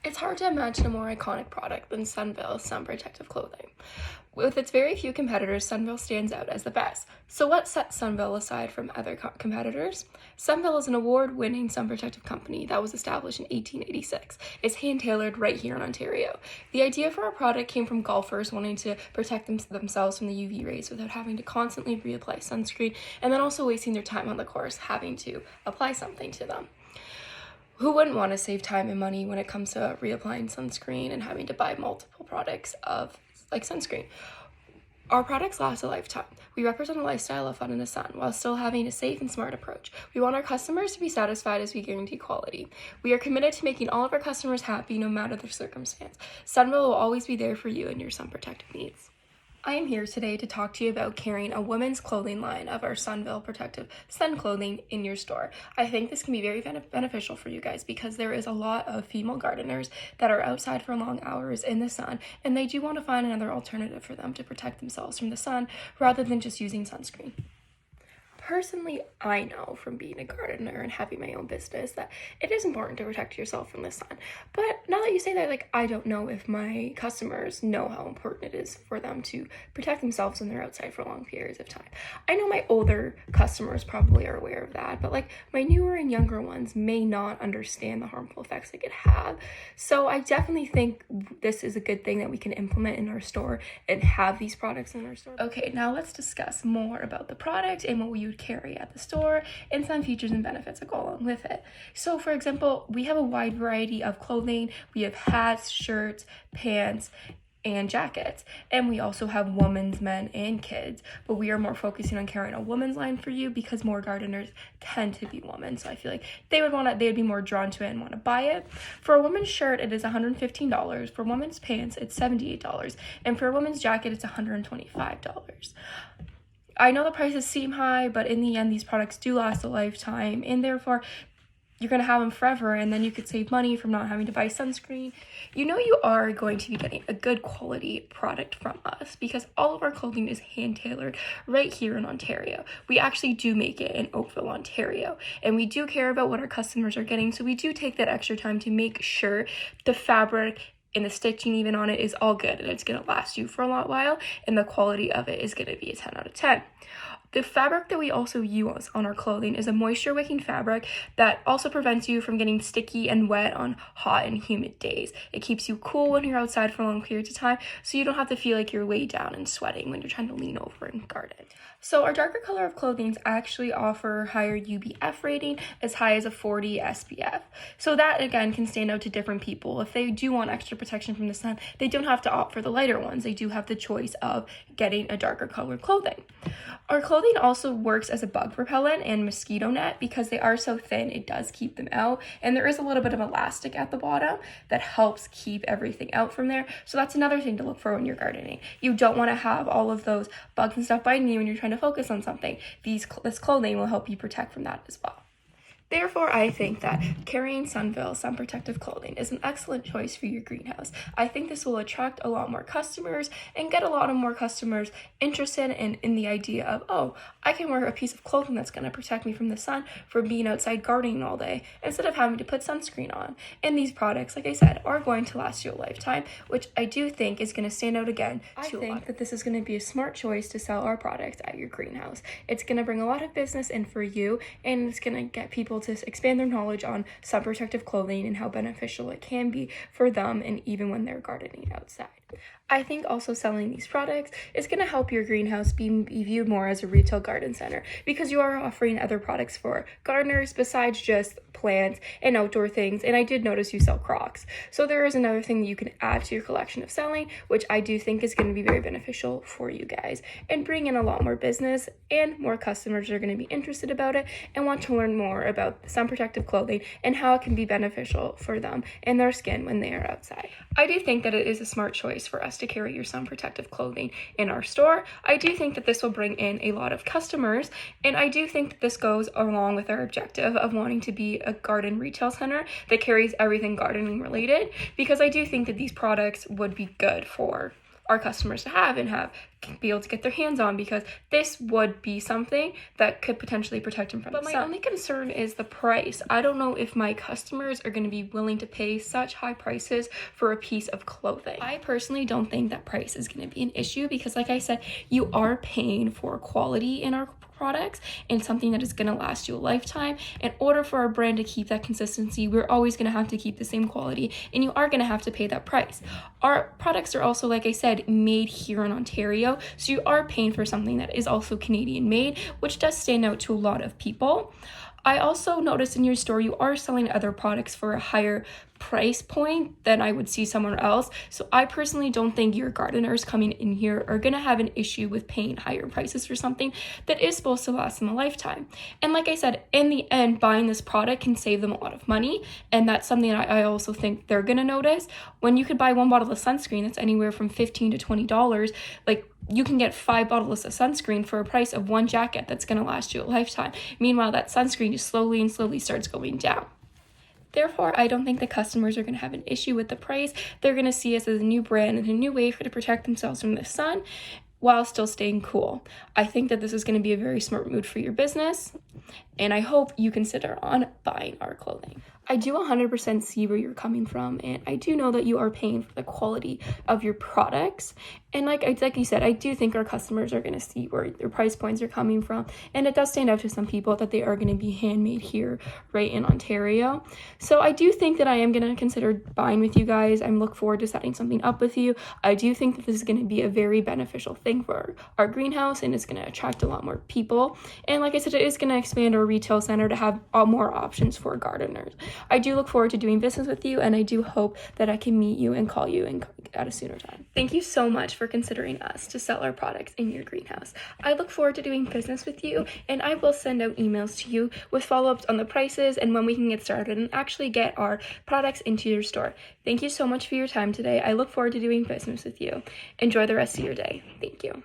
It's hard to imagine a more iconic product than Sunville sun protective clothing. With its very few competitors, Sunville stands out as the best. So what sets Sunville aside from other competitors? Sunville is an award-winning sun protective company that was established in 1886. It's hand-tailored right here in Ontario. The idea for our product came from golfers wanting to protect themselves from the UV rays without having to constantly reapply sunscreen, and then also wasting their time on the course having to apply something to them. Who wouldn't want to save time and money when it comes to reapplying sunscreen and having to buy multiple products of sunscreen? Our products last a lifetime. We represent a lifestyle of fun in the sun while still having a safe and smart approach. We want our customers to be satisfied as we guarantee quality. We are committed to making all of our customers happy no matter their circumstance. Sunville will always be there for you and your sun protective needs. I am here today to talk to you about carrying a women's clothing line of our Sunville Protective Sun clothing in your store. I think this can be very beneficial for you guys because there is a lot of female gardeners that are outside for long hours in the sun, and they do want to find another alternative for them to protect themselves from the sun rather than just using sunscreen. Personally, I know from being a gardener and having my own business that it is important to protect yourself from the sun. But now that you say that, I don't know if my customers know how important it is for them to protect themselves when they're outside for long periods of time. I know my older customers probably are aware of that, but my newer and younger ones may not understand the harmful effects it could have. So I definitely think this is a good thing that we can implement in our store and have these products in our store. Okay, now let's discuss more about the product and what we would carry at the store and some features and benefits that go along with it. So for example, we have a wide variety of clothing. We have hats, shirts, pants, and jackets, and we also have women's, men, and kids, but we are more focusing on carrying a women's line for you because more gardeners tend to be women, so I feel like they would be more drawn to it and want to buy it. For a women's shirt, it is $115. For women's pants, it's $78, and for a women's jacket, it's $125. I know the prices seem high, but in the end, these products do last a lifetime, and therefore, you're going to have them forever, and then you could save money from not having to buy sunscreen. You know you are going to be getting a good quality product from us because all of our clothing is hand-tailored right here in Ontario. We actually do make it in Oakville, Ontario, and we do care about what our customers are getting, so we do take that extra time to make sure the fabric and the stitching even on it is all good and it's going to last you for a lot while, and the quality of it is going to be a 10 out of 10. The fabric that we also use on our clothing is a moisture-wicking fabric that also prevents you from getting sticky and wet on hot and humid days. It keeps you cool when you're outside for long periods of time, so you don't have to feel like you're way down and sweating when you're trying to lean over and garden. So our darker color of clothing actually offer higher UVF rating, as high as a 40 SPF. So that, again, can stand out to different people. If they do want extra protection from the sun, they don't have to opt for the lighter ones. They do have the choice of getting a darker colored clothing. Our clothing also works as a bug repellent and mosquito net because they are so thin, it does keep them out. And there is a little bit of elastic at the bottom that helps keep everything out from there. So that's another thing to look for when you're gardening. You don't want to have all of those bugs and stuff biting you when you're trying to focus on something. This clothing will help you protect from that as well. Therefore, I think that carrying Sunville sun protective clothing is an excellent choice for your greenhouse. I think this will attract a lot more customers and get a lot of more customers interested in the idea of, oh, I can wear a piece of clothing that's going to protect me from the sun from being outside gardening all day instead of having to put sunscreen on. And these products, like I said, are going to last you a lifetime, which I do think is going to stand out again. I think that this is going to be a smart choice to sell our products at your greenhouse. It's going to bring a lot of business in for you, and it's going to get people to expand their knowledge on sun protective clothing and how beneficial it can be for them, and even when they're gardening outside. I think also selling these products is going to help your greenhouse be viewed more as a retail garden center because you are offering other products for gardeners besides just plants and outdoor things. And I did notice you sell Crocs. So there is another thing that you can add to your collection of selling, which I do think is going to be very beneficial for you guys and bring in a lot more business, and more customers are going to be interested about it and want to learn more about sun protective clothing and how it can be beneficial for them and their skin when they are outside. I do think that it is a smart choice for us to carry your sun protective clothing in our store. I do think that this will bring in a lot of customers, and I do think that this goes along with our objective of wanting to be a garden retail center that carries everything gardening related, because I do think that these products would be good for our customers to have and be able to get their hands on, because this would be something that could potentially protect them from the sun. But my only concern is the price. I don't know if my customers are going to be willing to pay such high prices for a piece of clothing. I personally don't think that price is going to be an issue, because like I said, you are paying for quality in our products and something that is going to last you a lifetime. In order for our brand to keep that consistency, we're always going to have to keep the same quality, and you are going to have to pay that price. Our products are also, like I said, made here in Ontario, so you are paying for something that is also Canadian made, which does stand out to a lot of people. I also noticed in your store you are selling other products for a higher price point than I would see somewhere else. So I personally don't think your gardeners coming in here are going to have an issue with paying higher prices for something that is supposed to last them a lifetime. And like I said, in the end, buying this product can save them a lot of money. And that's something I also think they're going to notice. When you could buy one bottle of sunscreen that's anywhere from $15 to $20, like, you can get 5 bottles of sunscreen for a price of one jacket that's going to last you a lifetime. Meanwhile, that sunscreen just slowly starts going down. Therefore, I don't think the customers are going to have an issue with the price. They're going to see us as a new brand and a new way to protect themselves from the sun while still staying cool. I think that this is going to be a very smart move for your business, and I hope you consider on buying our clothing. I do 100% see where you're coming from, and I do know that you are paying for the quality of your products. And like you said, I do think our customers are going to see where their price points are coming from, and it does stand out to some people that they are going to be handmade here right in Ontario. So I do think that I am going to consider buying with you guys. I'm looking forward to setting something up with you. I do think that this is going to be a very beneficial thing for our greenhouse, and it's going to attract a lot more people. And like I said, it is going to expand our retail center to have more options for gardeners. I do look forward to doing business with you, and I do hope that I can meet you and call you at a sooner time. Thank you so much for considering us to sell our products in your greenhouse. I look forward to doing business with you, and I will send out emails to you with follow-ups on the prices and when we can get started and actually get our products into your store. Thank you so much for your time today. I look forward to doing business with you. Enjoy the rest of your day. Thank you.